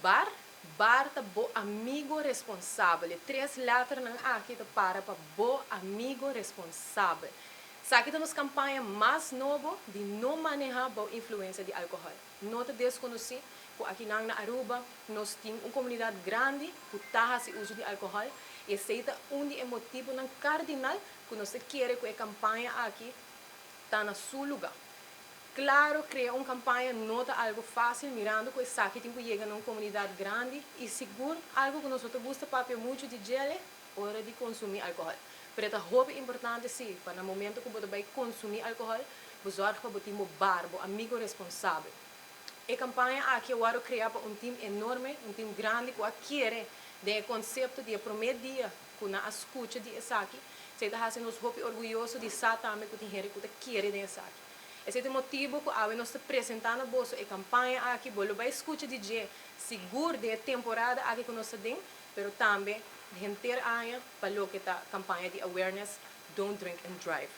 bar, bar tá bo amigo responsável. 3 letras não aqui tá para bo amigo responsável. Sabe que nos campanha mais novo de não manejar a influência de álcool. Não te desconhecer, porque aqui na Aruba nós temos uma comunidade grande que taxa o uso de álcool e esse é um motivo cardinal que nós queremos que a campanha aqui está no seu lugar. Claro, criar uma campanha não é algo fácil, mirando que sabe que chega numa comunidade grande e seguro, algo que nós gostamos para muito de gel, hora de consumir álcool. Mas é importante sim, para no momento que você vai consumir álcool, você vai ter um bar, um amigo responsável. A campanha aqui eu quero criar um time enorme, um time grande que quer o conceito de primeiro dia que na escuta de Esaki, se está fazendo nos orgulhoso de estar também com o dinheiro que quer de Esaki. Esse é o motivo que nós estamos apresentando a campanha aqui, vai escutar de seguro de temporada aqui que nós temos, mas também de inteiro ano para a campanha de awareness Don't Drink and Drive.